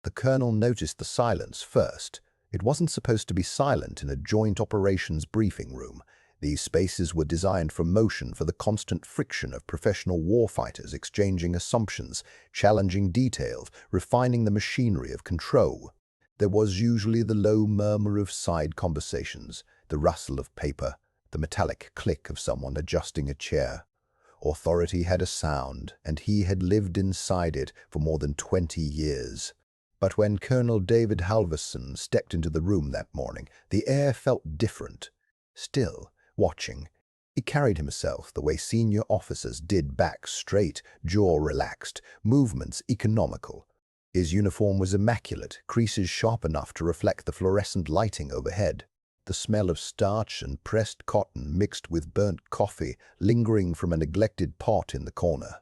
The colonel noticed the silence first. It wasn't supposed to be silent in a joint operations briefing room. These spaces were designed for motion, for the constant friction of professional warfighters exchanging assumptions, challenging details, refining the machinery of control. There was usually the low murmur of side conversations, the rustle of paper, the metallic click of someone adjusting a chair. Authority had a sound, and he had lived inside it for more than 20 years. But when Colonel David Halverson stepped into the room that morning, the air felt different. Still, watching, he carried himself the way senior officers did, back straight, jaw relaxed, movements economical. His uniform was immaculate, creases sharp enough to reflect the fluorescent lighting overhead. The smell of starch and pressed cotton mixed with burnt coffee lingering from a neglected pot in the corner.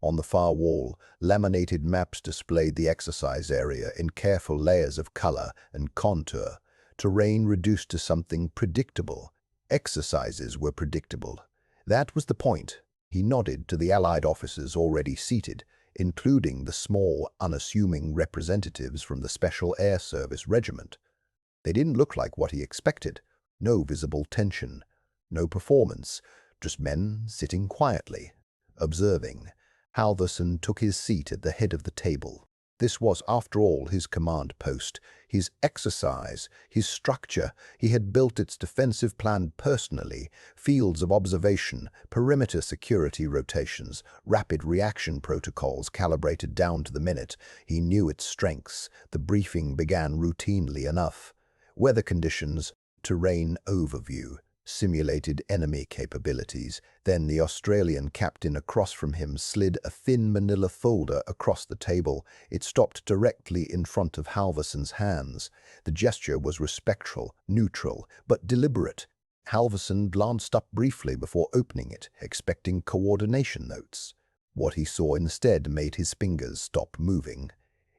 On the far wall, laminated maps displayed the exercise area in careful layers of color and contour. Terrain reduced to something predictable. Exercises were predictable. That was the point. He nodded to the Allied officers already seated, including the small, unassuming representatives from the Special Air Service Regiment. They didn't look like what he expected. No visible tension, no performance, just men sitting quietly, observing. Halverson took his seat at the head of the table. This was, after all, his command post, his exercise, his structure. He had built its defensive plan personally, fields of observation, perimeter security rotations, rapid reaction protocols calibrated down to the minute. He knew its strengths. The briefing began routinely enough. Weather conditions, terrain overview, simulated enemy capabilities. Then the Australian captain across from him slid a thin manila folder across the table. It stopped directly in front of Halverson's hands. The gesture was respectful, neutral, but deliberate. Halverson glanced up briefly before opening it, expecting coordination notes. What he saw instead made his fingers stop moving.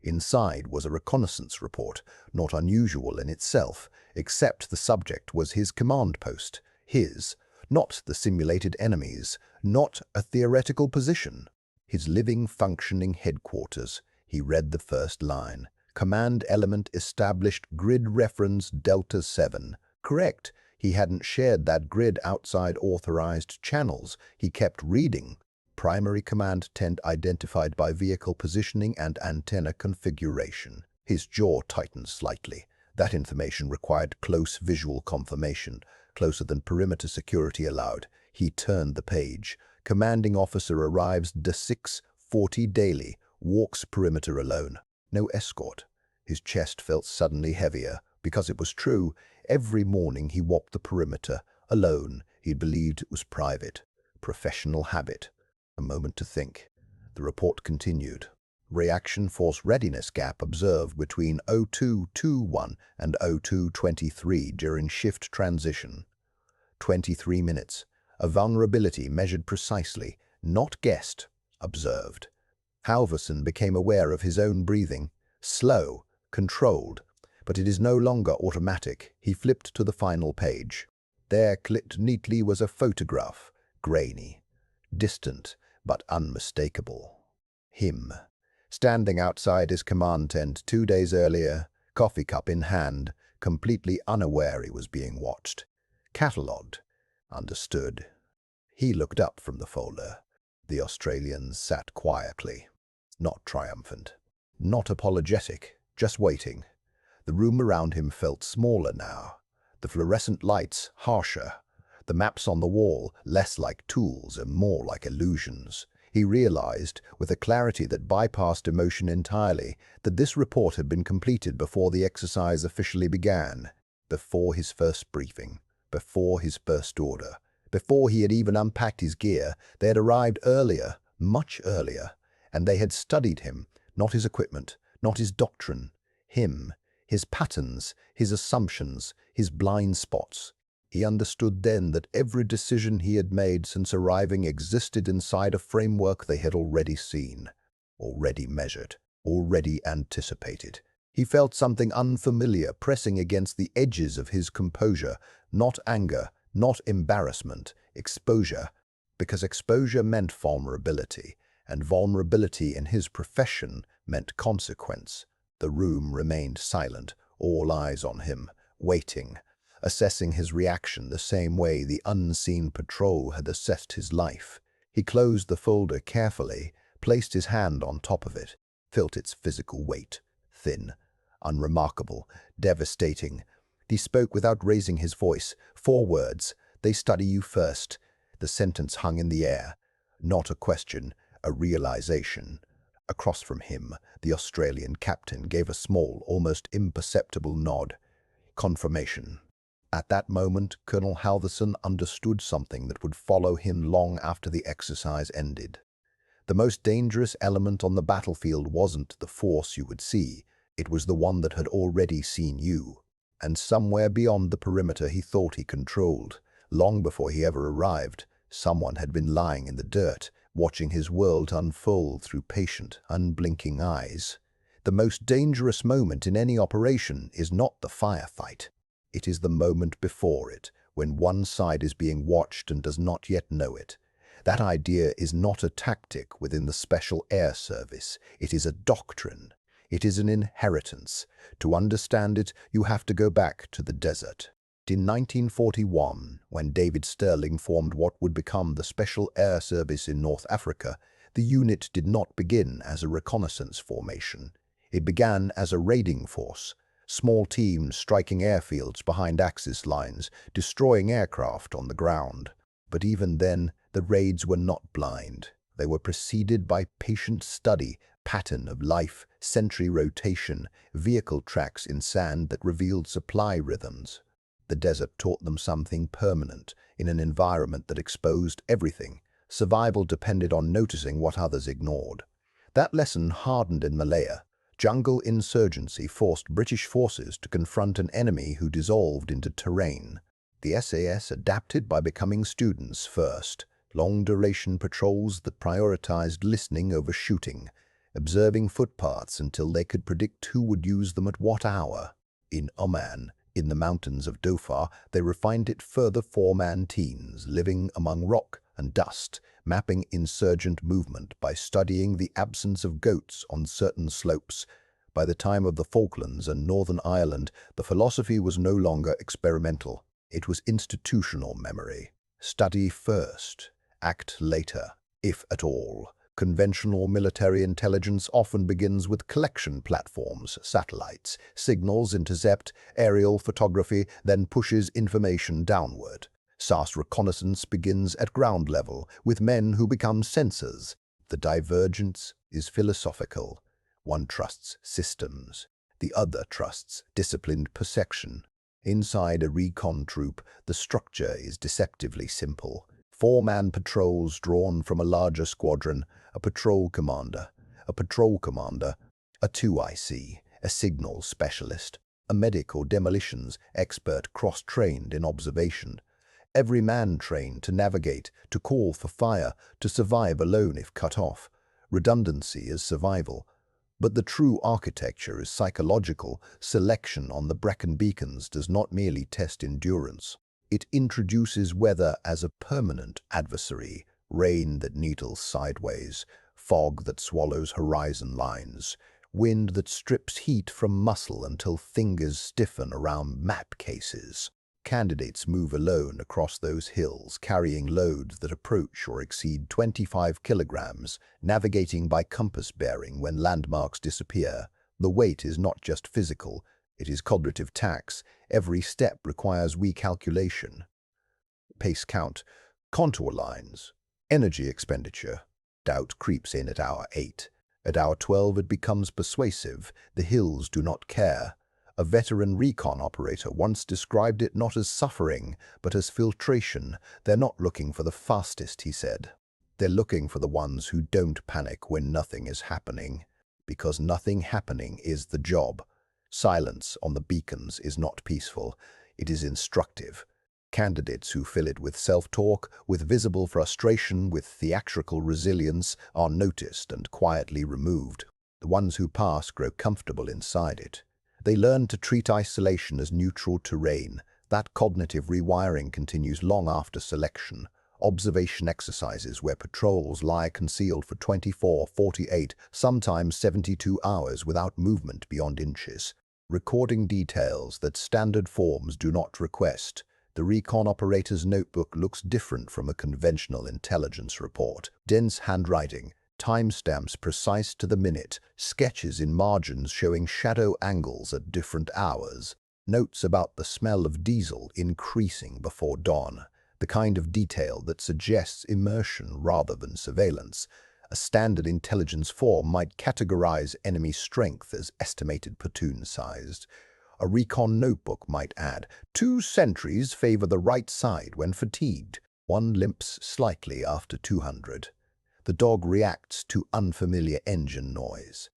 Inside was a reconnaissance report, not unusual in itself, except the subject was his command post, his, not the simulated enemy's, not a theoretical position. His living, functioning headquarters. He read the first line. Command element established, grid reference Delta 7. Correct. He hadn't shared that grid outside authorized channels. He kept reading. Primary command tent identified by vehicle positioning and antenna configuration. His jaw tightened slightly. That information required close visual confirmation, closer than perimeter security allowed. He turned the page. Commanding officer arrives de 6:40 daily, walks perimeter alone. No escort. His chest felt suddenly heavier, because it was true. Every morning he walked the perimeter, alone. He believed it was private. Professional habit. A moment to think. The report continued. Reaction force readiness gap observed between 0221 and 0223 during shift transition. 23 minutes. A vulnerability measured precisely, not guessed, observed. Halverson became aware of his own breathing. Slow, controlled, but it is no longer automatic. He flipped to the final page. There, clipped neatly, was a photograph, grainy, distant, but unmistakable. Him, standing outside his command tent 2 days earlier, coffee cup in hand, completely unaware he was being watched. Catalogued. Understood. He looked up from the folder. The Australian sat quietly, not triumphant, not apologetic, just waiting. The room around him felt smaller now, the fluorescent lights harsher, the maps on the wall less like tools and more like illusions. He realized, with a clarity that bypassed emotion entirely, that this report had been completed before the exercise officially began, before his first briefing, before his first order, before he had even unpacked his gear. They had arrived earlier, much earlier, and they had studied him, not his equipment, not his doctrine, him, his patterns, his assumptions, his blind spots. He understood then that every decision he had made since arriving existed inside a framework they had already seen, already measured, already anticipated. He felt something unfamiliar pressing against the edges of his composure, not anger, not embarrassment, exposure, because exposure meant vulnerability, and vulnerability in his profession meant consequence. The room remained silent, all eyes on him, waiting, assessing his reaction the same way the unseen patrol had assessed his life. He closed the folder carefully, placed his hand on top of it, felt its physical weight, thin, unremarkable, devastating. He spoke without raising his voice. 4 words, "They study you first." The sentence hung in the air. Not a question, a realization. Across from him, the Australian captain gave a small, almost imperceptible nod. Confirmation. At that moment, Colonel Halverson understood something that would follow him long after the exercise ended. The most dangerous element on the battlefield wasn't the force you would see, it was the one that had already seen you. And somewhere beyond the perimeter he thought he controlled, long before he ever arrived, someone had been lying in the dirt, watching his world unfold through patient, unblinking eyes. The most dangerous moment in any operation is not the firefight. It is the moment before it, when one side is being watched and does not yet know it. That idea is not a tactic within the Special Air Service. It is a doctrine. It is an inheritance. To understand it, you have to go back to the desert. In 1941, when David Stirling formed what would become the Special Air Service in North Africa, the unit did not begin as a reconnaissance formation. It began as a raiding force, small teams striking airfields behind Axis lines, destroying aircraft on the ground. But even then, the raids were not blind. They were preceded by patient study, pattern of life, sentry rotation, vehicle tracks in sand that revealed supply rhythms. The desert taught them something permanent in an environment that exposed everything. Survival depended on noticing what others ignored. That lesson hardened in Malaya. Jungle insurgency forced British forces to confront an enemy who dissolved into terrain. The SAS adapted by becoming students first, long-duration patrols that prioritized listening over shooting, observing footpaths until they could predict who would use them at what hour. In Oman, in the mountains of Dhofar, they refined it further. 4-man teams living among rock and dust, mapping insurgent movement by studying the absence of goats on certain slopes. By the time of the Falklands and Northern Ireland, the philosophy was no longer experimental. It was institutional memory. Study first, act later, if at all. Conventional military intelligence often begins with collection platforms, satellites, signals intercept, aerial photography, then pushes information downward. SAS Reconnaissance begins at ground level, with men who become sensors. The divergence is philosophical. One trusts systems, the other trusts disciplined perception. Inside a recon troop, the structure is deceptively simple. 4-man patrols drawn from a larger squadron, a patrol commander, a 2IC, a signals specialist, a medic or demolitions expert cross-trained in observation. Every man trained to navigate, to call for fire, to survive alone if cut off. Redundancy is survival. But the true architecture is psychological. Selection on the Brecon beacons does not merely test endurance. It introduces weather as a permanent adversary, rain that needles sideways, fog that swallows horizon lines, wind that strips heat from muscle until fingers stiffen around map cases. Candidates move alone across those hills, carrying loads that approach or exceed 25 kilograms, navigating by compass bearing when landmarks disappear. The weight is not just physical, it is cognitive tax. Every step requires recalculation. Pace count, contour lines, energy expenditure. Doubt creeps in at hour 8. At hour 12 it becomes persuasive. The hills do not care. A veteran recon operator once described it not as suffering, but as filtration. They're not looking for the fastest, he said. They're looking for the ones who don't panic when nothing is happening. Because nothing happening is the job. Silence on the beacons is not peaceful. It is instructive. Candidates who fill it with self-talk, with visible frustration, with theatrical resilience, are noticed and quietly removed. The ones who pass grow comfortable inside it. They learn to treat isolation as neutral terrain. That cognitive rewiring continues long after selection. observation exercises where patrols lie concealed for 24, 48, sometimes 72 hours without movement beyond inches, recording details that standard forms do not request. The recon operator's notebook looks different from a conventional intelligence report. Dense handwriting, timestamps precise to the minute, sketches in margins showing shadow angles at different hours, notes about the smell of diesel increasing before dawn, the kind of detail that suggests immersion rather than surveillance. A standard intelligence form might categorize enemy strength as estimated platoon-sized. A recon notebook might add, 2 sentries favor the right side when fatigued. 1 limps slightly after 200. The dog reacts to unfamiliar engine noise.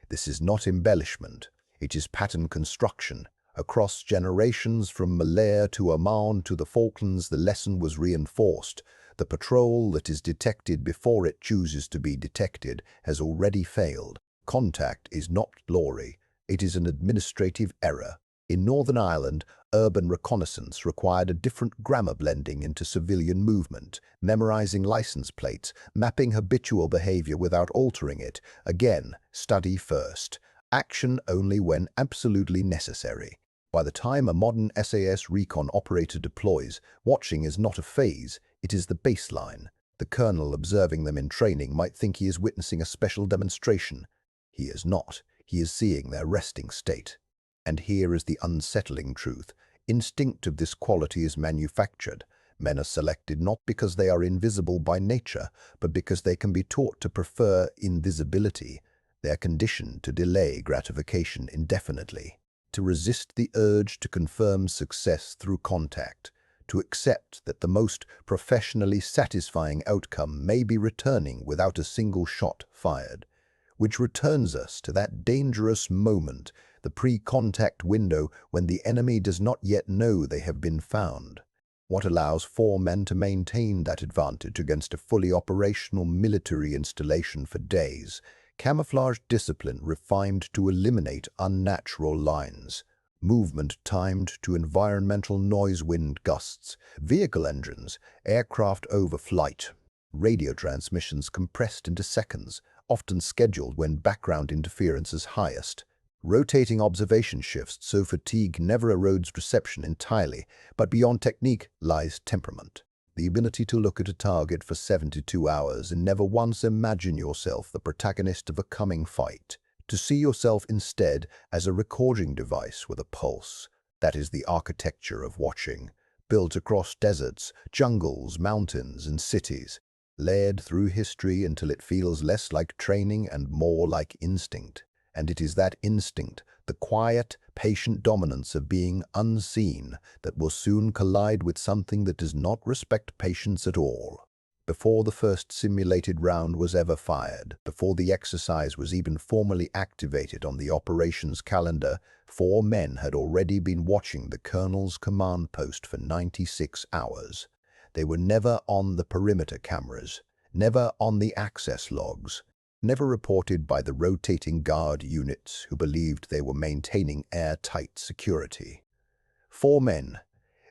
This is not embellishment. It is pattern construction. Across generations, from Malaya to Oman to the Falklands, the lesson was reinforced. The patrol that is detected before it chooses to be detected has already failed. Contact is not glory. It is an administrative error. In Northern Ireland, urban reconnaissance required a different grammar blending into civilian movement, memorizing license plates, mapping habitual behavior without altering it. Again, study first. Action only when absolutely necessary. By the time a modern SAS Recon operator deploys, watching is not a phase, it is the baseline. The colonel observing them in training might think he is witnessing a special demonstration. He is not. He is seeing their resting state. And here is the unsettling truth. Instinct of this quality is manufactured. Men are selected not because they are invisible by nature, but because they can be taught to prefer invisibility. They are conditioned to delay gratification indefinitely, to resist the urge to confirm success through contact, to accept that the most professionally satisfying outcome may be returning without a single shot fired. Which returns us to that dangerous moment, the pre-contact window when the enemy does not yet know they have been found. What allows 4 men to maintain that advantage against a fully operational military installation for days? Camouflage discipline refined to eliminate unnatural lines, movement timed to environmental noise wind gusts, vehicle engines, aircraft overflight, radio transmissions compressed into seconds, often scheduled when background interference is highest, rotating observation shifts so fatigue never erodes reception entirely, but beyond technique lies temperament. The ability to look at a target for 72 hours and never once imagine yourself the protagonist of a coming fight. To see yourself instead as a recording device with a pulse. That is the architecture of watching, built across deserts, jungles, mountains, and cities, layered through history until it feels less like training and more like instinct. And it is that instinct, the quiet, patient dominance of being unseen, that will soon collide with something that does not respect patience at all. Before the first simulated round was ever fired, before the exercise was even formally activated on the operations calendar, 4 men had already been watching the colonel's command post for 96 hours. They were never on the perimeter cameras, never on the access logs, never reported by the rotating guard units who believed they were maintaining airtight security. 4 men,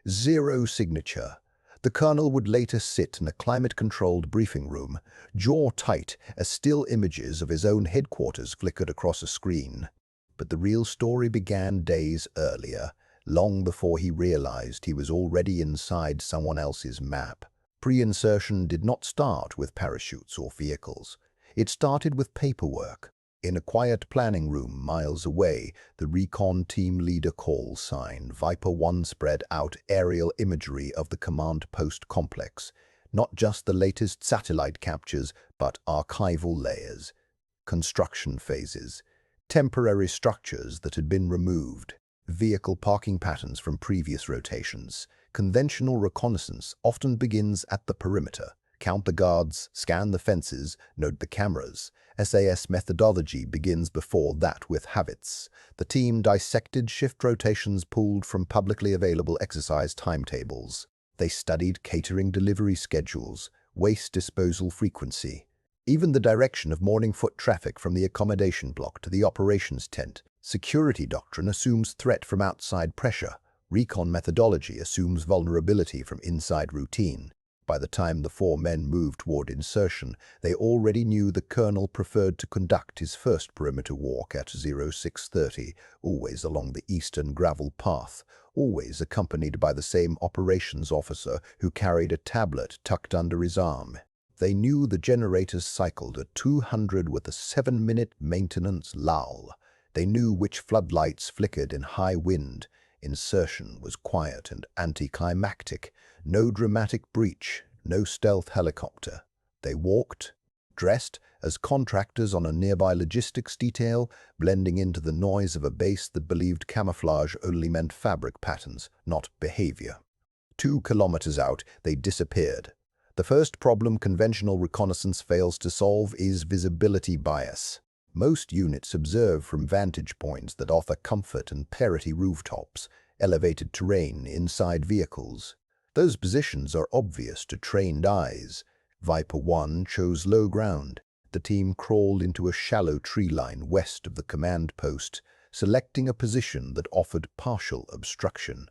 0 signature. The colonel would later sit in a climate-controlled briefing room, jaw tight as still images of his own headquarters flickered across a screen. But the real story began days earlier, long before he realized he was already inside someone else's map. Pre-insertion did not start with parachutes or vehicles. It started with paperwork. In a quiet planning room miles away, the recon team leader call sign Viper 1 spread out aerial imagery of the command post complex, not just the latest satellite captures, but archival layers, construction phases, temporary structures that had been removed, vehicle parking patterns from previous rotations. Conventional reconnaissance often begins at the perimeter. Count the guards, scan the fences, note the cameras. SAS methodology begins before that with habits. The team dissected shift rotations pulled from publicly available exercise timetables. They studied catering delivery schedules, waste disposal frequency, even the direction of morning foot traffic from the accommodation block to the operations tent. Security doctrine assumes threat from outside pressure. Recon methodology assumes vulnerability from inside routine. By the time the four men moved toward insertion, they already knew the colonel preferred to conduct his first perimeter walk at 0630, always along the eastern gravel path, always accompanied by the same operations officer who carried a tablet tucked under his arm. They knew the generators cycled at 200 with a 7-minute maintenance lull. They knew which floodlights flickered in high wind. Insertion was quiet and anticlimactic. No dramatic breach, no stealth helicopter. They walked, dressed as contractors on a nearby logistics detail, blending into the noise of a base that believed camouflage only meant fabric patterns, not behavior. 2 kilometers out, they disappeared. The first problem conventional reconnaissance fails to solve is visibility bias. Most units observe from vantage points that offer comfort and parity rooftops, elevated terrain, inside vehicles. Those positions are obvious to trained eyes. Viper 1 chose low ground. The team crawled into a shallow tree line west of the command post, selecting a position that offered partial obstruction.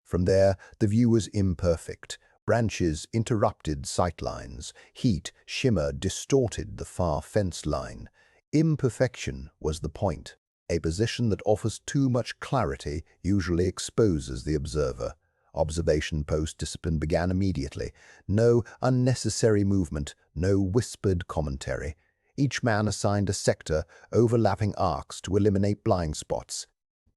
From there, the view was imperfect. Branches interrupted sightlines. Heat, shimmer distorted the far fence line. Imperfection was the point. A position that offers too much clarity usually exposes the observer. Observation post discipline began immediately. No unnecessary movement, no whispered commentary. Each man assigned a sector, overlapping arcs to eliminate blind spots.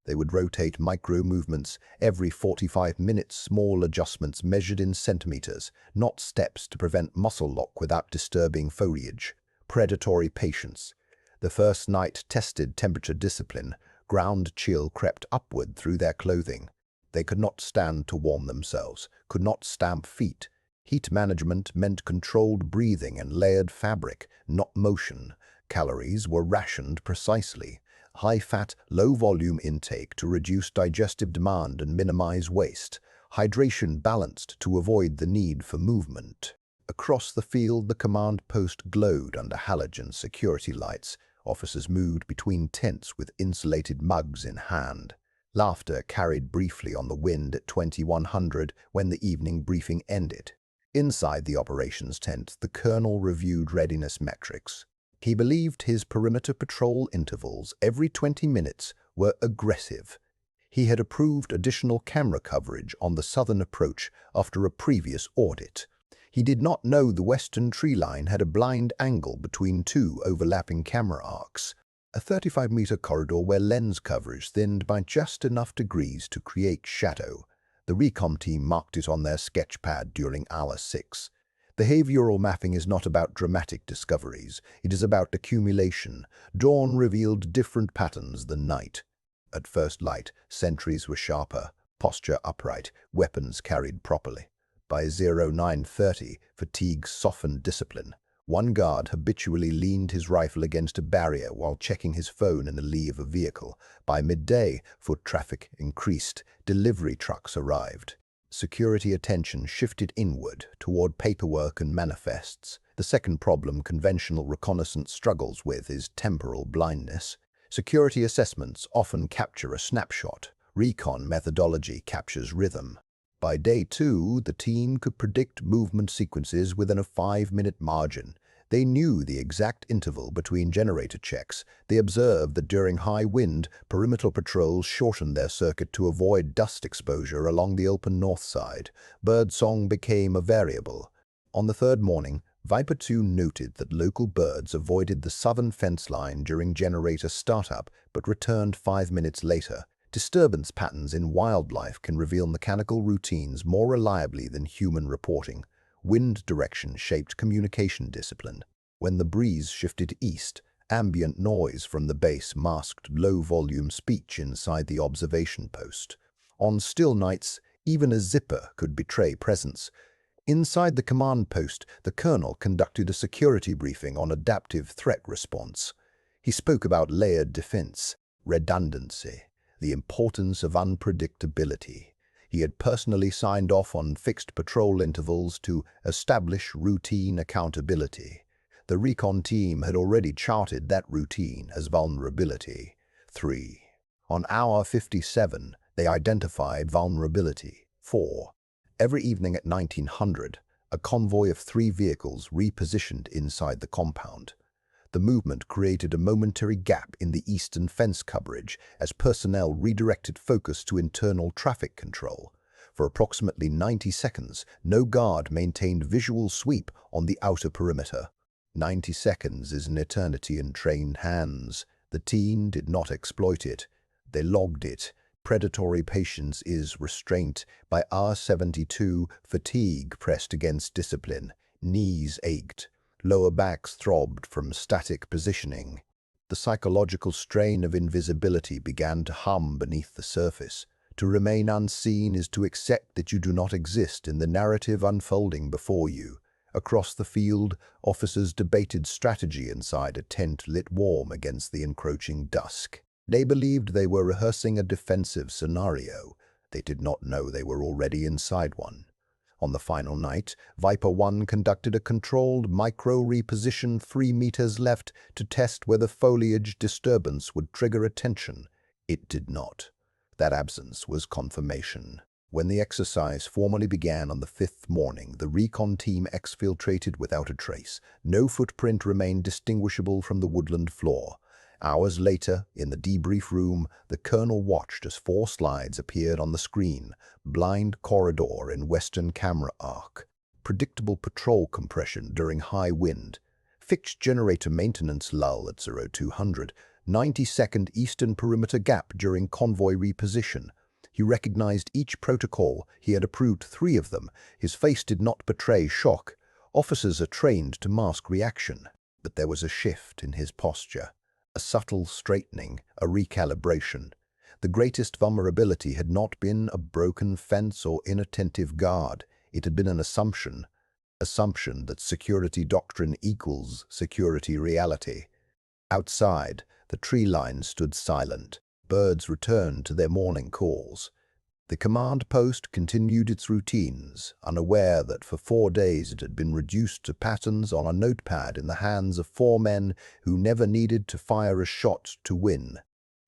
They would rotate micro-movements every 45 minutes, small adjustments measured in centimeters, not steps to prevent muscle lock without disturbing foliage. Predatory patience. The first night tested temperature discipline. Ground chill crept upward through their clothing. They could not stand to warm themselves, could not stamp feet. Heat management meant controlled breathing and layered fabric, not motion. Calories were rationed precisely. High-fat, low-volume intake to reduce digestive demand and minimize waste. Hydration balanced to avoid the need for movement. Across the field, the command post glowed under halogen security lights. Officers moved between tents with insulated mugs in hand. Laughter carried briefly on the wind at 2100 when the evening briefing ended. Inside the operations tent, the colonel reviewed readiness metrics. He believed his perimeter patrol intervals every 20 minutes were aggressive. He had approved additional camera coverage on the southern approach after a previous audit. He did not know the western tree line had a blind angle between 2 overlapping camera arcs, a 35-meter corridor where lens coverage thinned by just enough degrees to create shadow. The Recon team marked it on their sketch pad during hour 6. Behavioral mapping is not about dramatic discoveries. It is about accumulation. Dawn revealed different patterns than night. At first light, sentries were sharper, posture upright, weapons carried properly. By 0930, fatigue softened discipline. One guard habitually leaned his rifle against a barrier while checking his phone in the lee of a vehicle. By midday, foot traffic increased. Delivery trucks arrived. Security attention shifted inward toward paperwork and manifests. The second problem conventional reconnaissance struggles with is temporal blindness. Security assessments often capture a snapshot. Recon methodology captures rhythm. By day 2, the team could predict movement sequences within a 5-minute margin. They knew the exact interval between generator checks. They observed that during high wind, perimeter patrols shortened their circuit to avoid dust exposure along the open north side. Birdsong became a variable. On the third morning, Viper 2 noted that local birds avoided the southern fence line during generator startup but returned 5 minutes later. Disturbance patterns in wildlife can reveal mechanical routines more reliably than human reporting. Wind direction shaped communication discipline. When the breeze shifted east, ambient noise from the base masked low-volume speech inside the observation post. On still nights, even a zipper could betray presence. Inside the command post, the colonel conducted a security briefing on adaptive threat response. He spoke about layered defense, redundancy, the importance of unpredictability. He had personally signed off on fixed patrol intervals to establish routine accountability. The Recon team had already charted that routine as vulnerability. 3. On hour 57, they identified vulnerability. 4. Every evening at 1900, a convoy of 3 vehicles repositioned inside the compound. The movement created a momentary gap in the eastern fence coverage as personnel redirected focus to internal traffic control. For approximately 90 seconds, no guard maintained visual sweep on the outer perimeter. 90 seconds is an eternity in trained hands. The team did not exploit it. They logged it. Predatory patience is restraint. By hour 72, fatigue pressed against discipline. Knees ached. Lower backs throbbed from static positioning. The psychological strain of invisibility began to hum beneath the surface. To remain unseen is to accept that you do not exist in the narrative unfolding before you. Across the field, officers debated strategy inside a tent lit warm against the encroaching dusk. They believed they were rehearsing a defensive scenario. They did not know they were already inside one. On the final night, Viper 1 conducted a controlled micro-reposition 3 meters left to test whether foliage disturbance would trigger attention. It did not. That absence was confirmation. When the exercise formally began on the 5th morning, the recon team exfiltrated without a trace. No footprint remained distinguishable from the woodland floor. Hours later, in the debrief room, the colonel watched as 4 slides appeared on the screen. Blind corridor in western camera arc. Predictable patrol compression during high wind. Fixed generator maintenance lull at 0200. 90-second eastern perimeter gap during convoy reposition. He recognized each protocol. He had approved 3 of them. His face did not betray shock. Officers are trained to mask reaction. But there was a shift in his posture. A subtle straightening, a recalibration. The greatest vulnerability had not been a broken fence or inattentive guard. It had been an assumption that security doctrine equals security reality. Outside, the tree line stood silent. Birds returned to their morning calls. The command post continued its routines, unaware that for 4 days it had been reduced to patterns on a notepad in the hands of 4 men who never needed to fire a shot to win.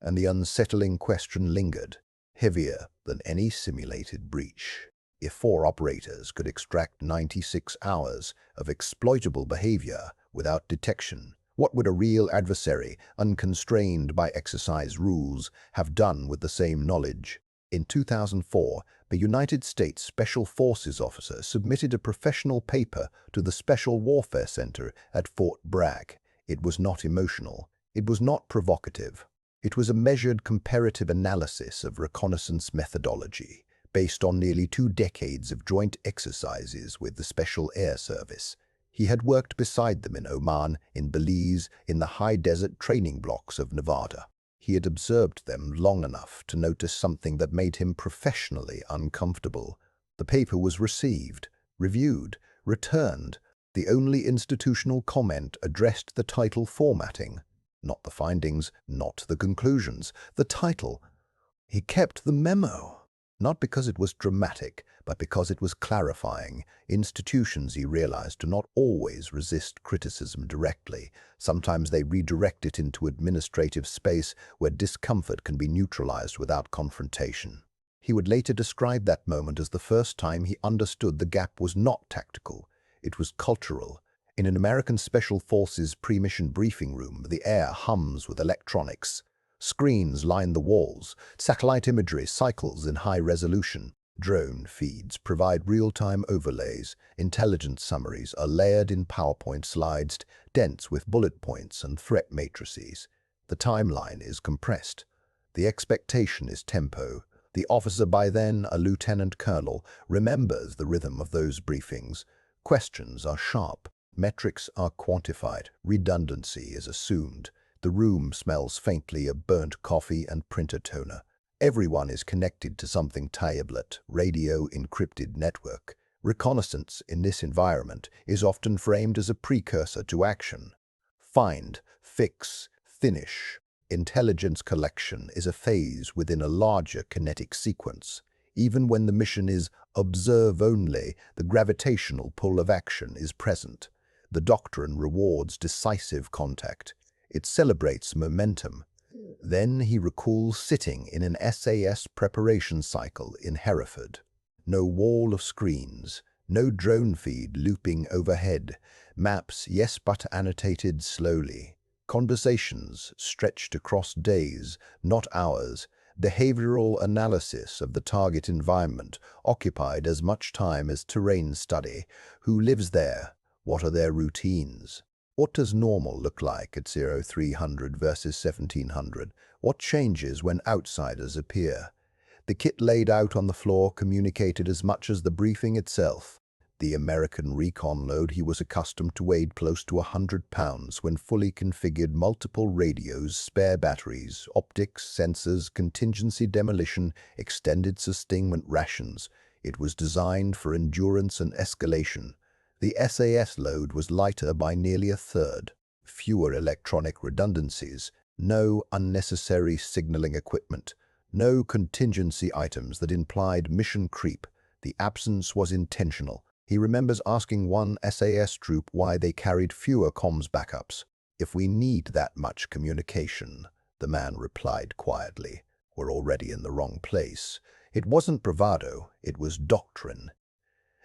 And the unsettling question lingered, heavier than any simulated breach. If 4 operators could extract 96 hours of exploitable behavior without detection, what would a real adversary, unconstrained by exercise rules, have done with the same knowledge? In 2004, a United States Special Forces officer submitted a professional paper to the Special Warfare Center at Fort Bragg. It was not emotional. It was not provocative. It was a measured comparative analysis of reconnaissance methodology, based on nearly 2 decades of joint exercises with the Special Air Service. He had worked beside them in Oman, in Belize, in the high desert training blocks of Nevada. He had observed them long enough to notice something that made him professionally uncomfortable. The paper was received, reviewed, returned. The only institutional comment addressed the title formatting. Not the findings, not the conclusions. The title. He kept the memo. Not because it was dramatic, but because it was clarifying. Institutions, he realized, do not always resist criticism directly. Sometimes they redirect it into administrative space where discomfort can be neutralized without confrontation. He would later describe that moment as the first time he understood the gap was not tactical. It was cultural. In an American Special Forces pre-mission briefing room, the air hums with electronics. Screens line the walls. Satellite imagery cycles in high resolution. Drone feeds provide real-time overlays. Intelligence summaries are layered in PowerPoint slides, dense with bullet points and threat matrices. The timeline is compressed. The expectation is tempo. The officer, by then a lieutenant colonel, remembers the rhythm of those briefings. Questions are sharp. Metrics are quantified. Redundancy is assumed. The room smells faintly of burnt coffee and printer toner. Everyone is connected to something tablet, radio, encrypted network. Reconnaissance in this environment is often framed as a precursor to action. Find, fix, finish. Intelligence collection is a phase within a larger kinetic sequence. Even when the mission is observe only, the gravitational pull of action is present. The doctrine rewards decisive contact. It celebrates momentum. Then he recalls sitting in an SAS preparation cycle in Hereford. No wall of screens, No drone feed looping overhead. Maps, yes, but annotated slowly. Conversations stretched across days, not hours. Behavioral analysis of the target environment occupied as much time as terrain study. Who lives there? What are their routines? What does normal look like at 0300 versus 1700? What changes when outsiders appear? The kit laid out on the floor communicated as much as the briefing itself. The American Recon load he was accustomed to weighed close to 100 pounds when fully configured. Multiple radios, spare batteries, optics, sensors, contingency demolition, extended sustainment rations. It was designed for endurance and escalation. The SAS load was lighter by nearly a third. Fewer electronic redundancies, no unnecessary signaling equipment, no contingency items that implied mission creep. The absence was intentional. He remembers asking one SAS troop why they carried fewer comms backups. "If we need that much communication," the man replied quietly, "we're already in the wrong place." It wasn't bravado, it was doctrine.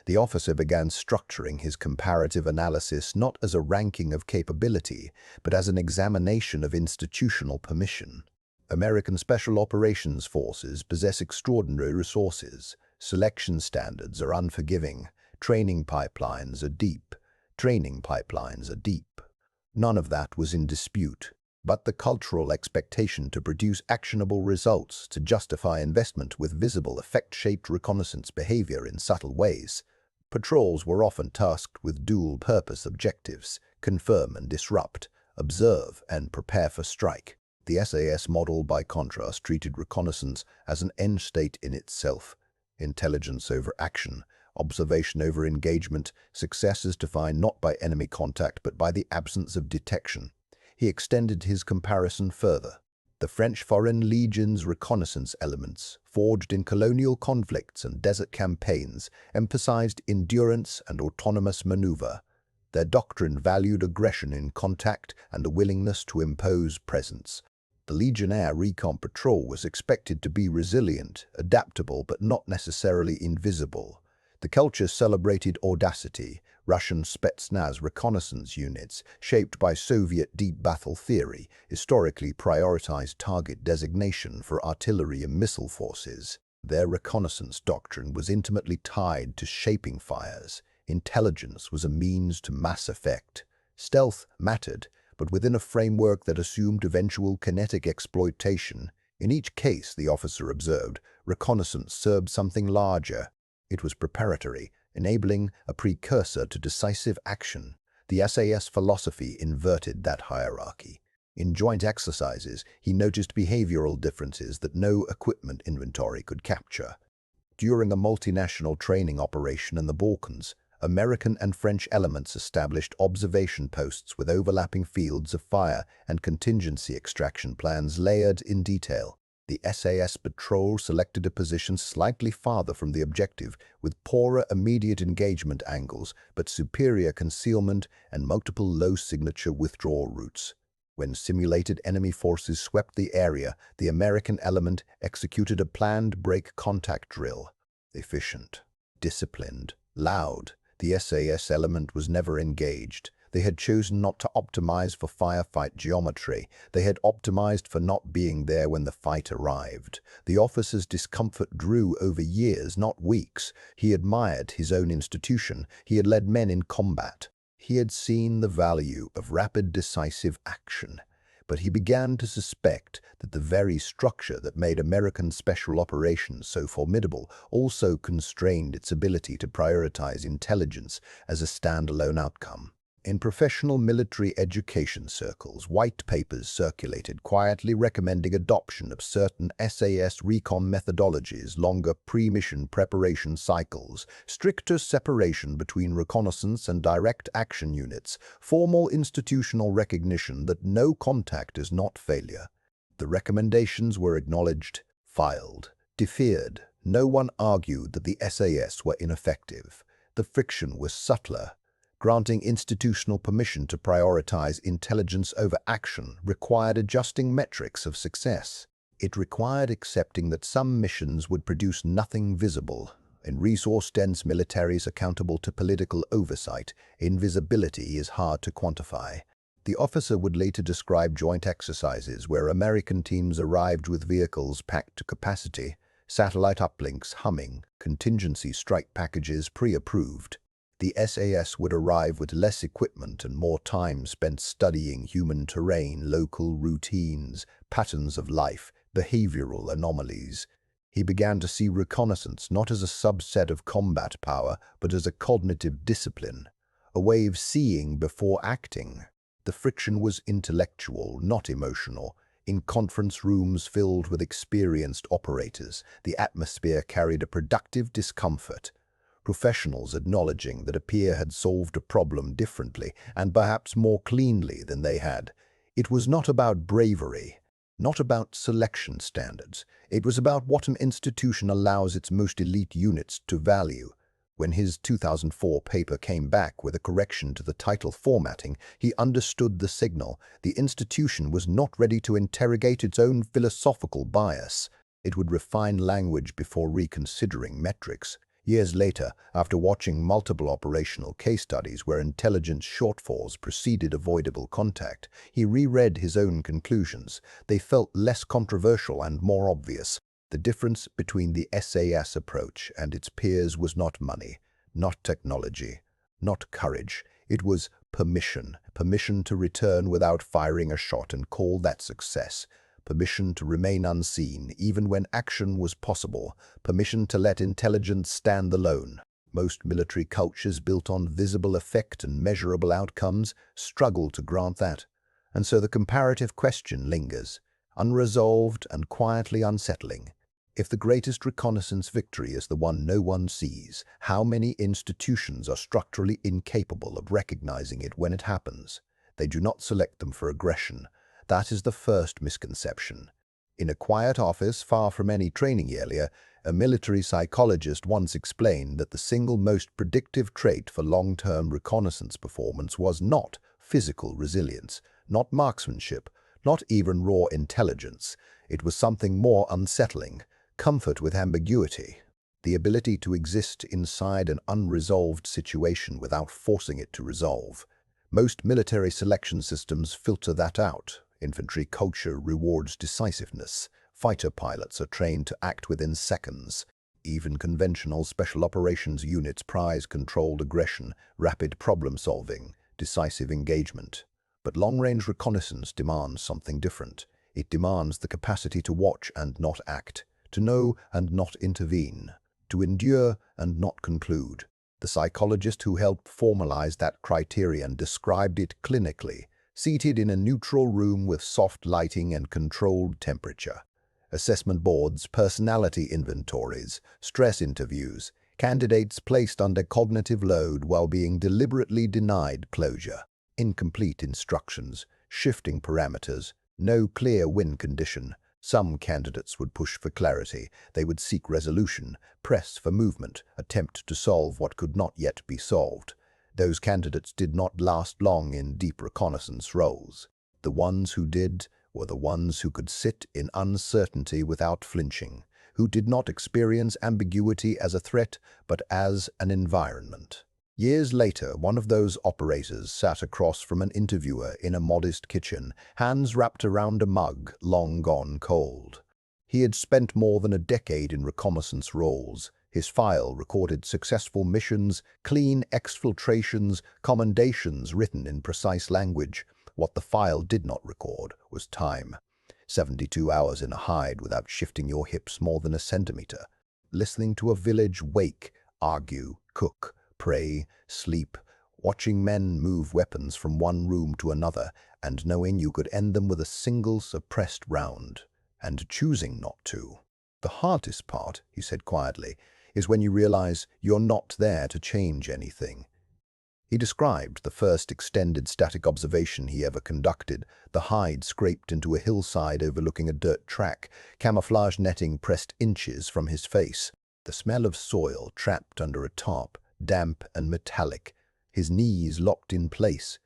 The officer began structuring his comparative analysis not as a ranking of capability, but as an examination of institutional permission. American Special Operations Forces possess extraordinary resources. Selection standards are unforgiving. Training pipelines are deep. None of that was in dispute, but the cultural expectation to produce actionable results, to justify investment with visible effect, shaped reconnaissance behavior in subtle ways. Patrols were often tasked with dual-purpose objectives: confirm and disrupt, observe and prepare for strike. The SAS model, by contrast, treated reconnaissance as an end state in itself. Intelligence over action, observation over engagement, success is defined not by enemy contact but by the absence of detection. He extended his comparison further. The French Foreign Legion's reconnaissance elements, forged in colonial conflicts and desert campaigns, emphasized endurance and autonomous maneuver. Their doctrine valued aggression in contact and the willingness to impose presence. The Legion Air Recon Patrol was expected to be resilient, adaptable, but not necessarily invisible. The culture celebrated audacity. Russian Spetsnaz reconnaissance units, shaped by Soviet deep battle theory, historically prioritized target designation for artillery and missile forces. Their reconnaissance doctrine was intimately tied to shaping fires. Intelligence was a means to mass effect. Stealth mattered, but within a framework that assumed eventual kinetic exploitation. In each case, the officer observed, reconnaissance served something larger. It was preparatory, enabling a precursor to decisive action. The SAS philosophy inverted that hierarchy. In joint exercises, he noticed behavioral differences that no equipment inventory could capture. During a multinational training operation in the Balkans, American and French elements established observation posts with overlapping fields of fire and contingency extraction plans layered in detail. The SAS patrol selected a position slightly farther from the objective, with poorer immediate engagement angles but superior concealment and multiple low-signature withdrawal routes. When simulated enemy forces swept the area, the American element executed a planned break-contact drill. Efficient, disciplined, loud. The SAS element was never engaged. They had chosen not to optimize for firefight geometry. They had optimized for not being there when the fight arrived. The officer's discomfort grew over years, not weeks. He admired his own institution. He had led men in combat. He had seen the value of rapid, decisive action. But he began to suspect that the very structure that made American special operations so formidable also constrained its ability to prioritize intelligence as a standalone outcome. In professional military education circles, white papers circulated quietly recommending adoption of certain SAS Recon methodologies, longer pre-mission preparation cycles, stricter separation between reconnaissance and direct action units, formal institutional recognition that no contact is not failure. The recommendations were acknowledged, filed, deferred. No one argued that the SAS were ineffective. The friction was subtler. Granting institutional permission to prioritize intelligence over action required adjusting metrics of success. It required accepting that some missions would produce nothing visible, In resource-dense militaries accountable to political oversight, invisibility is hard to quantify. The officer would later describe joint exercises where American teams arrived with vehicles packed to capacity, satellite uplinks humming, contingency strike packages pre-approved. The SAS would arrive with less equipment and more time spent studying human terrain, local routines, patterns of life, behavioral anomalies. He began to see reconnaissance not as a subset of combat power, but as a cognitive discipline, a way of seeing before acting. The friction was intellectual, not emotional. In conference rooms filled with experienced operators, the atmosphere carried a productive discomfort. Professionals acknowledging that a peer had solved a problem differently and perhaps more cleanly than they had. It was not about bravery, not about selection standards. It was about what an institution allows its most elite units to value. When his 2004 paper came back with a correction to the title formatting, he understood the signal. The institution was not ready to interrogate its own philosophical bias. It would refine language before reconsidering metrics. Years later, after watching multiple operational case studies where intelligence shortfalls preceded avoidable contact, he reread his own conclusions. They felt less controversial and more obvious. The difference between the SAS approach and its peers was not money, not technology, not courage. It was permission. Permission to return without firing a shot and call that success. Permission to remain unseen even when action was possible. Permission to let intelligence stand alone. Most military cultures built on visible effect and measurable outcomes struggle to grant that. And so the comparative question lingers, unresolved and quietly unsettling. If the greatest reconnaissance victory is the one no one sees, how many institutions are structurally incapable of recognizing it when it happens? They do not select them for aggression. That is the first misconception. In a quiet office far from any training area, a military psychologist once explained that the single most predictive trait for long-term reconnaissance performance was not physical resilience, not marksmanship, not even raw intelligence. It was something more unsettling. Comfort with ambiguity, the ability to exist inside an unresolved situation without forcing it to resolve. Most military selection systems filter that out. Infantry culture rewards decisiveness. Fighter pilots are trained to act within seconds. Even conventional special operations units prize controlled aggression, rapid problem-solving, decisive engagement. But long-range reconnaissance demands something different. It demands the capacity to watch and not act, to know and not intervene, to endure and not conclude. The psychologist who helped formalize that criterion described it clinically, seated in a neutral room with soft lighting and controlled temperature. Assessment boards, personality inventories, stress interviews, candidates placed under cognitive load while being deliberately denied closure. Incomplete instructions, shifting parameters, no clear win condition. Some candidates would push for clarity. They would seek resolution, press for movement, attempt to solve what could not yet be solved. Those candidates did not last long in deep reconnaissance roles. The ones who did were the ones who could sit in uncertainty without flinching, who did not experience ambiguity as a threat but as an environment. Years later, one of those operators sat across from an interviewer in a modest kitchen, hands wrapped around a mug, long gone cold. He had spent more than a decade in reconnaissance roles. His file recorded successful missions, clean exfiltrations, commendations written in precise language. What the file did not record was time. 72 hours in a hide without shifting your hips more than a centimeter. Listening to a village wake, argue, cook, pray, sleep, watching men move weapons from one room to another and knowing you could end them with a single suppressed round, and choosing not to. The hardest part, he said quietly, is when you realize you're not there to change anything. He described the first extended static observation he ever conducted, the hide scraped into a hillside overlooking a dirt track, camouflage netting pressed inches from his face, the smell of soil trapped under a tarp, damp and metallic, his knees locked in place,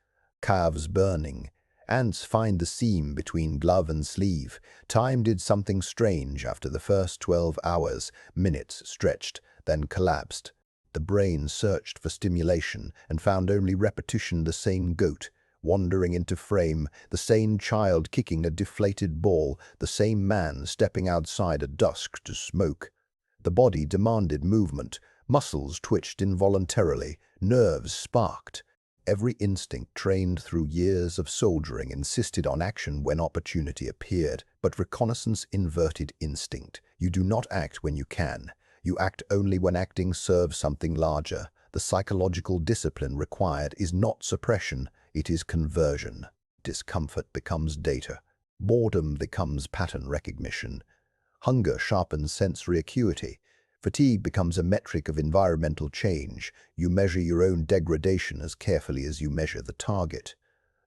calves burning, Ants find the seam between glove and sleeve. Time did something strange after the first 12 hours. Minutes stretched, then collapsed. The brain searched for stimulation and found only repetition. The same goat wandering into frame, the same child kicking a deflated ball, the same man stepping outside at dusk to smoke. The body demanded movement. Muscles twitched involuntarily. Nerves sparked. Every instinct trained through years of soldiering insisted on action when opportunity appeared. But reconnaissance inverted instinct. You do not act when you can. You act only when acting serves something larger. The psychological discipline required is not suppression, it is conversion. Discomfort becomes data. Boredom becomes pattern recognition. Hunger sharpens sensory acuity. Fatigue becomes a metric of environmental change. You measure your own degradation as carefully as you measure the target.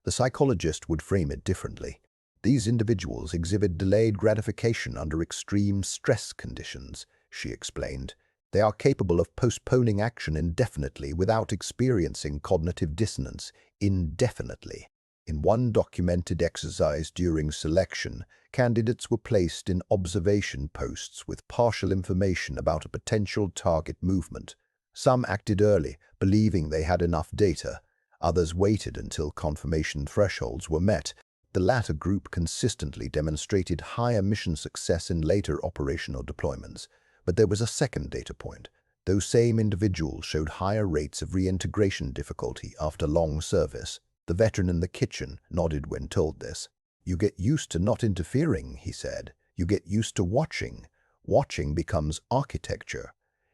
The psychologist would frame it differently. These individuals exhibit delayed gratification under extreme stress conditions, she explained. They are capable of postponing action indefinitely without experiencing cognitive dissonance indefinitely. In one documented exercise during selection, candidates were placed in observation posts with partial information about a potential target movement. Some acted early, believing they had enough data. Others waited until confirmation thresholds were met. The latter group consistently demonstrated higher mission success in later operational deployments. But there was a second data point. Those same individuals showed higher rates of reintegration difficulty after long service. The veteran in the kitchen nodded when told this. "You get used to not interfering," he said. "You get used to watching. Watching becomes architecture.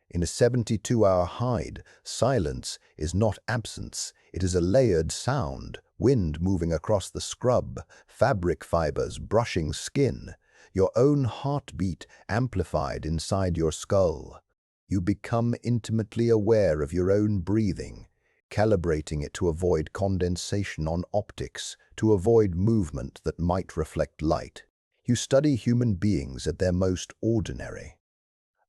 In a 72-hour hide, silence is not absence. It is a layered sound, wind moving across the scrub, fabric fibers brushing skin. Your own heartbeat amplified inside your skull. You become intimately aware of your own breathing, calibrating it to avoid condensation on optics, to avoid movement that might reflect light. You study human beings at their most ordinary.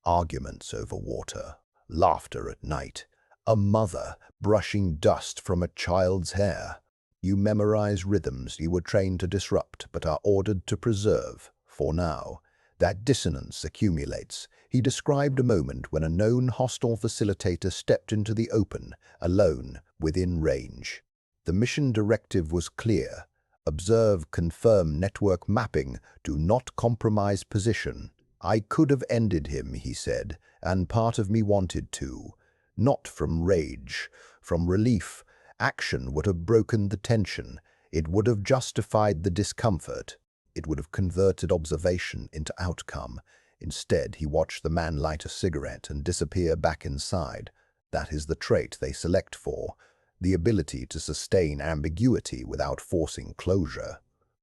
Arguments over water, laughter at night, a mother brushing dust from a child's hair. You memorize rhythms you were trained to disrupt but are ordered to preserve. For now, that dissonance accumulates. He described a moment when a known hostile facilitator stepped into the open, alone, within range. The mission directive was clear. Observe, confirm network mapping, do not compromise position. I could have ended him, he said, and part of me wanted to. Not from rage, from relief. Action would have broken the tension. It would have justified the discomfort. It would have converted observation into outcome. Instead, he watched the man light a cigarette and disappear back inside. That is the trait they select for, the ability to sustain ambiguity without forcing closure.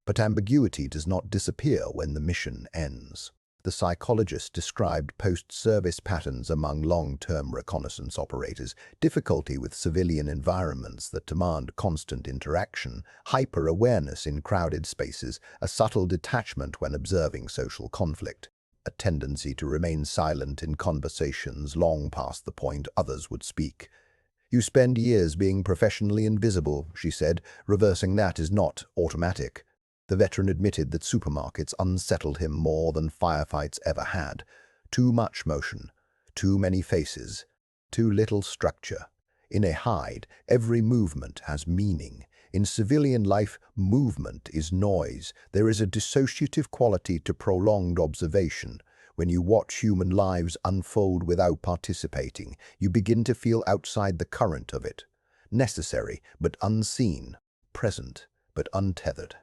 But ambiguity does not disappear when the mission ends. The psychologist described post-service patterns among long-term reconnaissance operators, difficulty with civilian environments that demand constant interaction, hyper-awareness in crowded spaces, a subtle detachment when observing social conflict, a tendency to remain silent in conversations long past the point others would speak. You spend years being professionally invisible, she said. Reversing that is not automatic. The veteran admitted that supermarkets unsettled him more than firefights ever had. Too much motion, too many faces, too little structure. In a hide, every movement has meaning. In civilian life, movement is noise. There is a dissociative quality to prolonged observation. When you watch human lives unfold without participating, you begin to feel outside the current of it. Necessary, but unseen. Present, but untethered.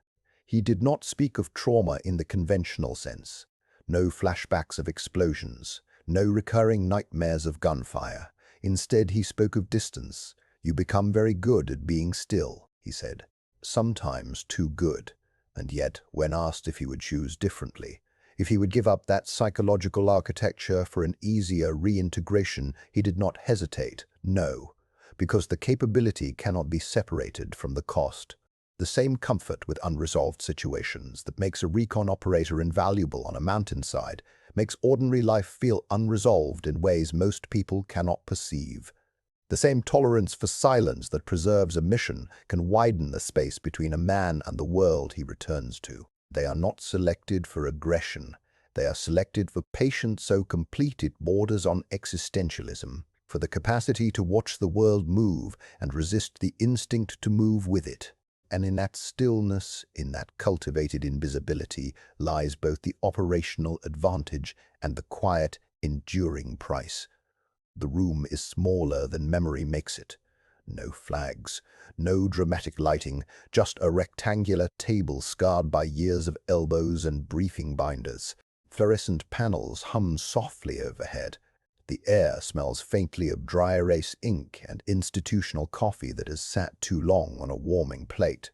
He did not speak of trauma in the conventional sense. No flashbacks of explosions, no recurring nightmares of gunfire. Instead, he spoke of distance. You become very good at being still, he said. Sometimes too good. And yet, when asked if he would choose differently, if he would give up that psychological architecture for an easier reintegration, he did not hesitate. No, because the capability cannot be separated from the cost. The same comfort with unresolved situations that makes a recon operator invaluable on a mountainside makes ordinary life feel unresolved in ways most people cannot perceive. The same tolerance for silence that preserves a mission can widen the space between a man and the world he returns to. They are not selected for aggression. They are selected for patience so complete it borders on existentialism, for the capacity to watch the world move and resist the instinct to move with it. And in that stillness, in that cultivated invisibility, lies both the operational advantage and the quiet, enduring price. The room is smaller than memory makes it. No flags, no dramatic lighting, just a rectangular table scarred by years of elbows and briefing binders. Fluorescent panels hum softly overhead. The air smells faintly of dry erase ink and institutional coffee that has sat too long on a warming plate.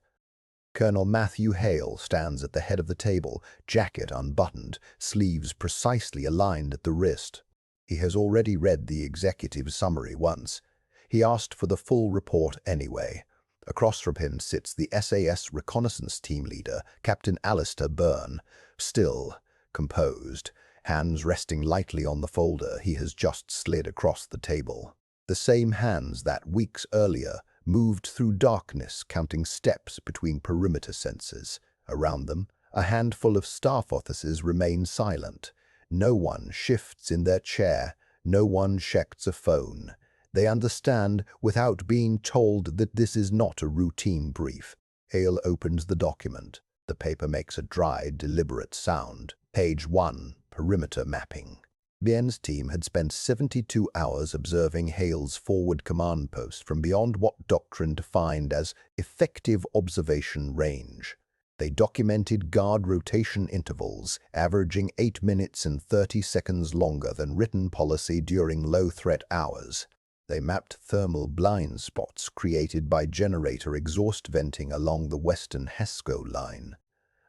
Colonel Matthew Hale stands at the head of the table, jacket unbuttoned, sleeves precisely aligned at the wrist. He has already read the executive summary once. He asked for the full report anyway. Across from him sits the SAS Reconnaissance team leader, Captain Alistair Byrne, still, composed, hands resting lightly on the folder he has just slid across the table. The same hands that, weeks earlier, moved through darkness counting steps between perimeter sensors. Around them, a handful of staff officers remain silent. No one shifts in their chair, no one checks a phone. They understand without being told that this is not a routine brief. Hale opens the document. The paper makes a dry, deliberate sound. Page 1. Perimeter mapping. Bien's team had spent 72 hours observing Hale's forward command post from beyond what doctrine defined as effective observation range. They documented guard rotation intervals, averaging 8 minutes and 30 seconds longer than written policy during low-threat hours. They mapped thermal blind spots created by generator exhaust venting along the western HESCO line.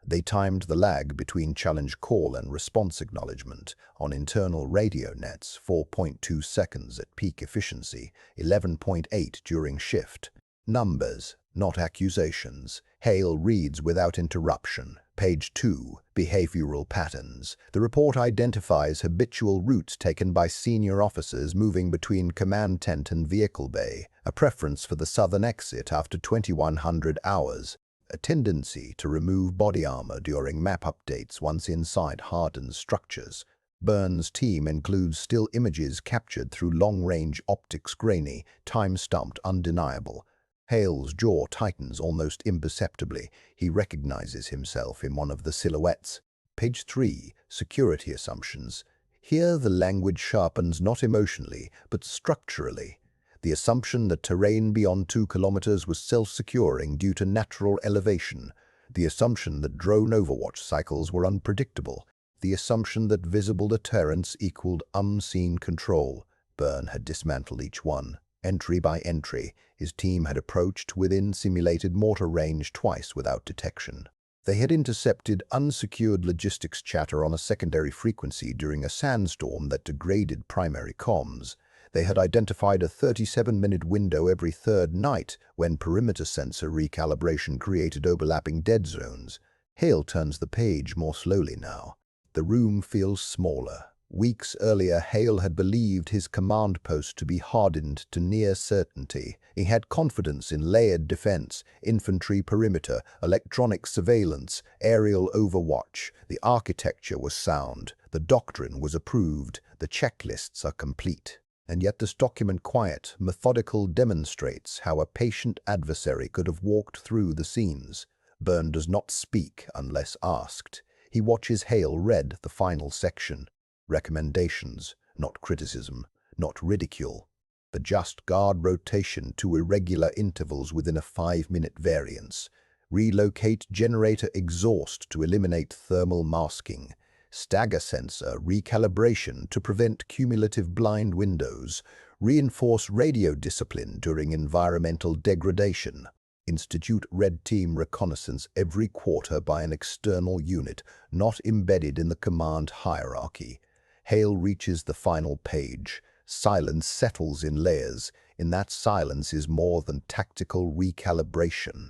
They timed the lag between challenge call and response acknowledgement on internal radio nets, 4.2 seconds at peak efficiency, 11.8 during shift. Numbers, not accusations. Hale reads without interruption. Page 2. Behavioral patterns. The report identifies habitual routes taken by senior officers moving between command tent and vehicle bay, a preference for the southern exit after 2100 hours. A tendency to remove body armor during map updates once inside hardened structures. Byrne's team includes still images captured through long-range optics grainy, time-stamped undeniable. Hale's jaw tightens almost imperceptibly. He recognizes himself in one of the silhouettes. Page 3. Security assumptions. Here the language sharpens not emotionally, but structurally. The assumption that terrain beyond 2 kilometers was self-securing due to natural elevation. The assumption that drone overwatch cycles were unpredictable. The assumption that visible deterrence equaled unseen control. Byrne had dismantled each one. Entry by entry, his team had approached within simulated mortar range twice without detection. They had intercepted unsecured logistics chatter on a secondary frequency during a sandstorm that degraded primary comms. They had identified a 37-minute window every third night when perimeter sensor recalibration created overlapping dead zones. Hale turns the page more slowly now. The room feels smaller. Weeks earlier, Hale had believed his command post to be hardened to near certainty. He had confidence in layered defense, infantry perimeter, electronic surveillance, aerial overwatch. The architecture was sound. The doctrine was approved. The checklists are complete. And yet this document, quiet, methodical, demonstrates how a patient adversary could have walked through the scenes. Byrne does not speak unless asked. He watches Hale read the final section. Recommendations, not criticism, not ridicule. The just guard rotation to irregular intervals within a 5-minute variance. Relocate generator exhaust to eliminate thermal masking. Stagger sensor recalibration to prevent cumulative blind windows. Reinforce radio discipline during environmental degradation. Institute Red Team reconnaissance every quarter by an external unit, not embedded in the command hierarchy. Hale reaches the final page. Silence settles in layers. In that silence is more than tactical recalibration.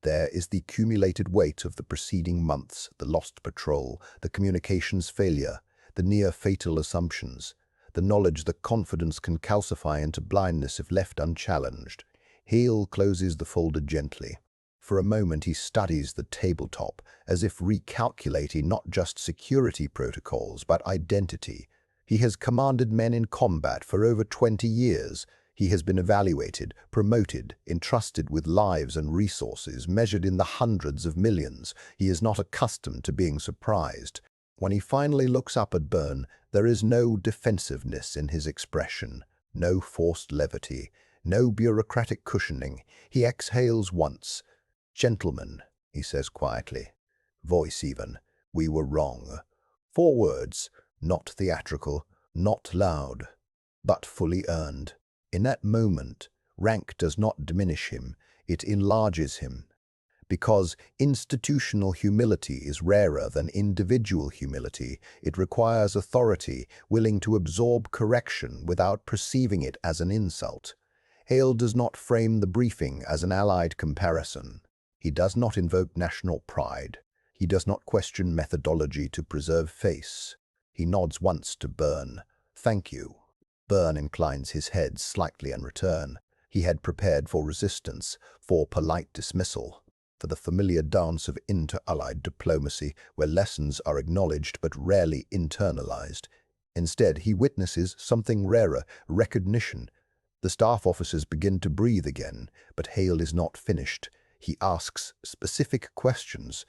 There is the accumulated weight of the preceding months, the lost patrol, the communications failure, the near-fatal assumptions. the knowledge that confidence can calcify into blindness if left unchallenged. Hale closes the folder gently. For a moment he studies the tabletop, as if recalculating not just security protocols, but identity. He has commanded men in combat for over 20 years. He has been evaluated, promoted, entrusted with lives and resources measured in the hundreds of millions. He is not accustomed to being surprised. When he finally looks up at Byrne, there is no defensiveness in his expression, no forced levity, no bureaucratic cushioning. He exhales once. "Gentlemen," he says quietly, voice even, "we were wrong." 4 words, not theatrical, not loud, but fully earned. In that moment, rank does not diminish him, it enlarges him. Because institutional humility is rarer than individual humility, it requires authority willing to absorb correction without perceiving it as an insult. Hale does not frame the briefing as an allied comparison. He does not invoke national pride. He does not question methodology to preserve face. He nods once to Byrne. "Thank you." Byrne inclines his head slightly in return. He had prepared for resistance, for polite dismissal, for the familiar dance of inter-allied diplomacy where lessons are acknowledged but rarely internalized. Instead, he witnesses something rarer, recognition. The staff officers begin to breathe again, but Hale is not finished. He asks specific questions,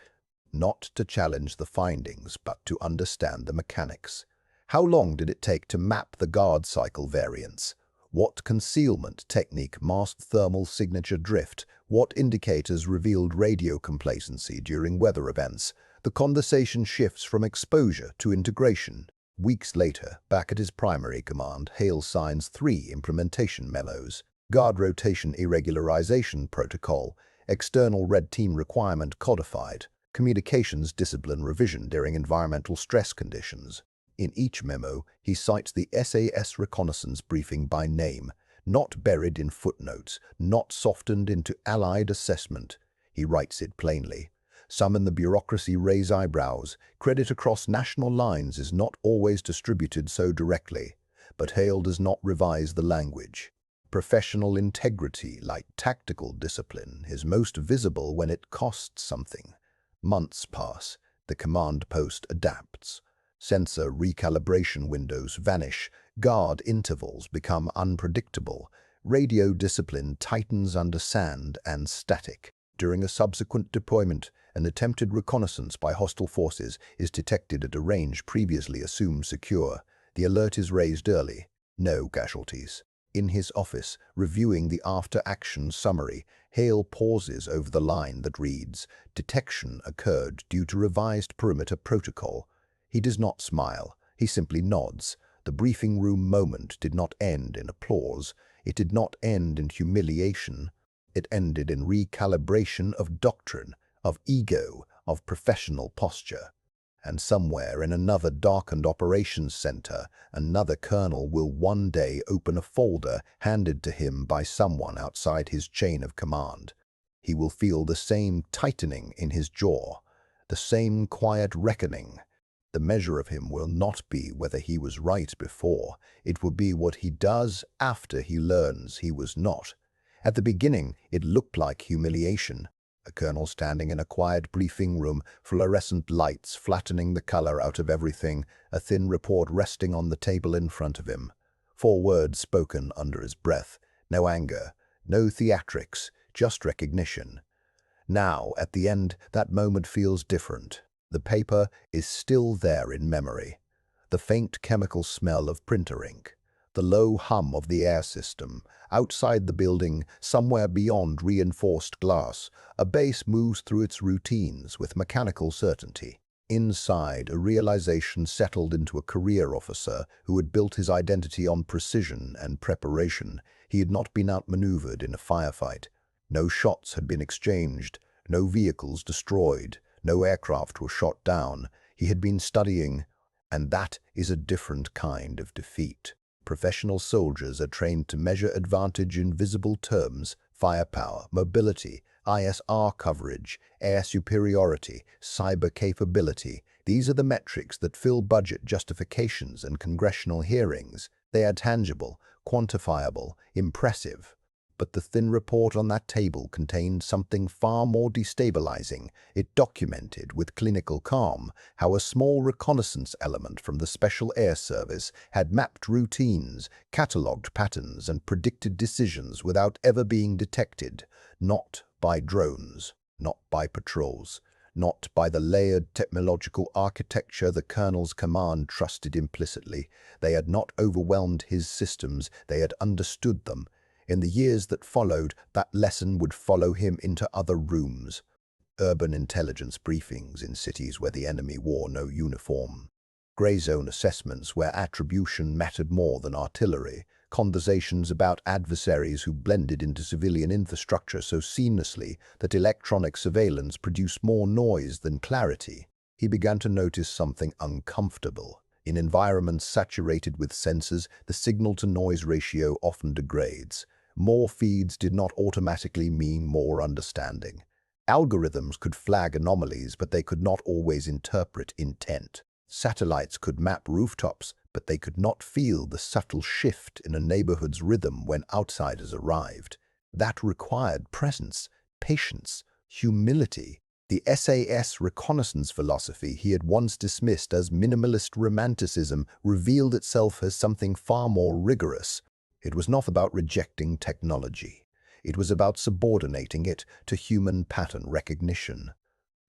not to challenge the findings, but to understand the mechanics. How long did it take to map the guard cycle variance? What concealment technique masked thermal signature drift? What indicators revealed radio complacency during weather events? The conversation shifts from exposure to integration. Weeks later, back at his primary command, Hale signs 3 implementation memos. Guard rotation irregularization protocol, external red team requirement codified, communications discipline revision during environmental stress conditions. In each memo, he cites the SAS Reconnaissance briefing by name, not buried in footnotes, not softened into allied assessment. He writes it plainly. Some in the bureaucracy raise eyebrows. Credit across national lines is not always distributed so directly. But Hale does not revise the language. Professional integrity, like tactical discipline, is most visible when it costs something. Months pass. The command post adapts. Sensor recalibration windows vanish. Guard intervals become unpredictable. Radio discipline tightens under sand and static. During a subsequent deployment, an attempted reconnaissance by hostile forces is detected at a range previously assumed secure. The alert is raised early. No casualties. In his office, reviewing the after-action summary, Hale pauses over the line that reads, "Detection occurred due to revised perimeter protocol." He does not smile. He simply nods. The briefing room moment did not end in applause. It did not end in humiliation. It ended in recalibration of doctrine, of ego, of professional posture. And somewhere in another darkened operations center, another colonel will one day open a folder handed to him by someone outside his chain of command. He will feel the same tightening in his jaw, the same quiet reckoning. The measure of him will not be whether he was right before. It will be what he does after he learns he was not. At the beginning, it looked like humiliation. A colonel standing in a quiet briefing room, fluorescent lights flattening the color out of everything, a thin report resting on the table in front of him. 4 words spoken under his breath. No anger, no theatrics, just recognition. Now, at the end, that moment feels different. The paper is still there in memory. The faint chemical smell of printer ink. The low hum of the air system. Outside the building, somewhere beyond reinforced glass, a base moves through its routines with mechanical certainty. Inside, a realization settled into a career officer who had built his identity on precision and preparation. He had not been outmaneuvered in a firefight. No shots had been exchanged, no vehicles destroyed, no aircraft were shot down. He had been studying, and that is a different kind of defeat. Professional soldiers are trained to measure advantage in visible terms: firepower, mobility, ISR coverage, air superiority, cyber capability. These are the metrics that fill budget justifications and congressional hearings. They are tangible, quantifiable, impressive. But the thin report on that table contained something far more destabilizing. It documented with clinical calm how a small reconnaissance element from the Special Air Service had mapped routines, catalogued patterns, and predicted decisions without ever being detected, not by drones, not by patrols, not by the layered technological architecture the colonel's command trusted implicitly. They had not overwhelmed his systems, they had understood them. In the years that followed, that lesson would follow him into other rooms. Urban intelligence briefings in cities where the enemy wore no uniform. Grey zone assessments where attribution mattered more than artillery. Conversations about adversaries who blended into civilian infrastructure so seamlessly that electronic surveillance produced more noise than clarity. He began to notice something uncomfortable. In environments saturated with sensors, the signal-to-noise ratio often degrades. More feeds did not automatically mean more understanding. Algorithms could flag anomalies, but they could not always interpret intent. Satellites could map rooftops, but they could not feel the subtle shift in a neighborhood's rhythm when outsiders arrived. That required presence, patience, humility. The SAS Reconnaissance philosophy he had once dismissed as minimalist romanticism revealed itself as something far more rigorous. It was not about rejecting technology. It was about subordinating it to human pattern recognition.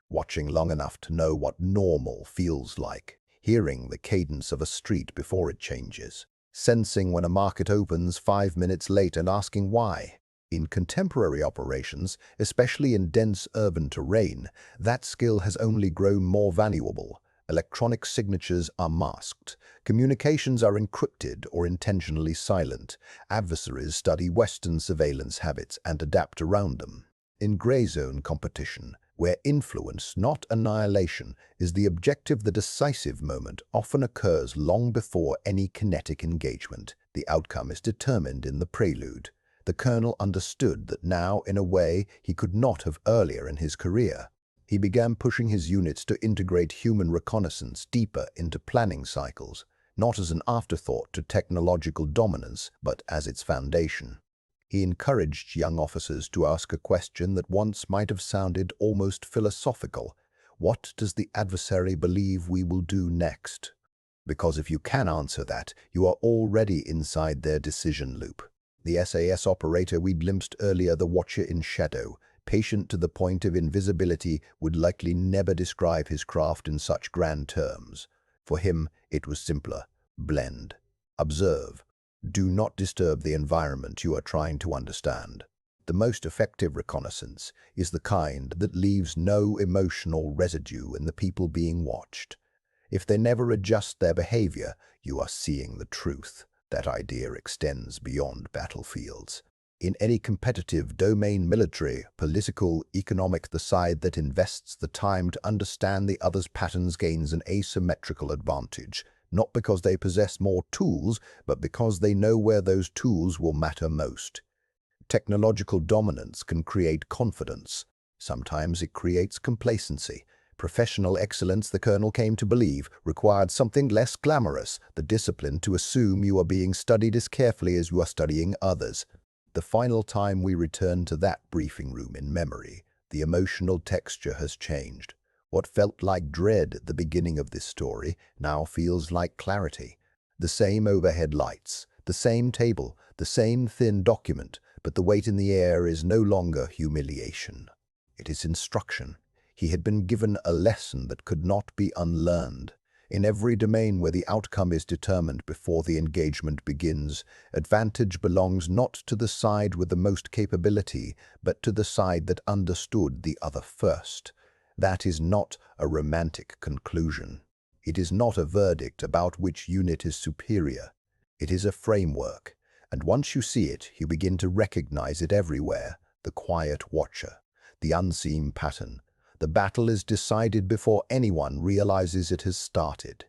Watching long enough to know what normal feels like, hearing the cadence of a street before it changes, sensing when a market opens 5 minutes late and asking why. In contemporary operations, especially in dense urban terrain, that skill has only grown more valuable. Electronic signatures are masked. Communications are encrypted or intentionally silent. Adversaries study Western surveillance habits and adapt around them. In gray zone competition, where influence, not annihilation, is the objective, the decisive moment often occurs long before any kinetic engagement. The outcome is determined in the prelude. The colonel understood that now, in a way, he could not have earlier in his career. He began pushing his units to integrate human reconnaissance deeper into planning cycles, not as an afterthought to technological dominance, but as its foundation. He encouraged young officers to ask a question that once might have sounded almost philosophical. What does the adversary believe we will do next? Because if you can answer that, you are already inside their decision loop. The SAS operator we glimpsed earlier, the watcher in shadow, patient to the point of invisibility, would likely never describe his craft in such grand terms. For him, it was simpler. Blend. Observe. Do not disturb the environment you are trying to understand. The most effective reconnaissance is the kind that leaves no emotional residue in the people being watched. If they never adjust their behavior, you are seeing the truth. That idea extends beyond battlefields. In any competitive domain, military, political, economic, the side that invests the time to understand the other's patterns gains an asymmetrical advantage, not because they possess more tools, but because they know where those tools will matter most. Technological dominance can create confidence. Sometimes it creates complacency. Professional excellence, the colonel came to believe, required something less glamorous, the discipline to assume you are being studied as carefully as you are studying others. The final time we return to that briefing room in memory, the emotional texture has changed. What felt like dread at the beginning of this story now feels like clarity. The same overhead lights, the same table, the same thin document, but the weight in the air is no longer humiliation. It is instruction. He had been given a lesson that could not be unlearned. In every domain where the outcome is determined before the engagement begins, advantage belongs not to the side with the most capability, but to the side that understood the other first. That is not a romantic conclusion. It is not a verdict about which unit is superior. It is a framework, and once you see it, you begin to recognize it everywhere. The quiet watcher, the unseen pattern. The battle is decided before anyone realizes it has started.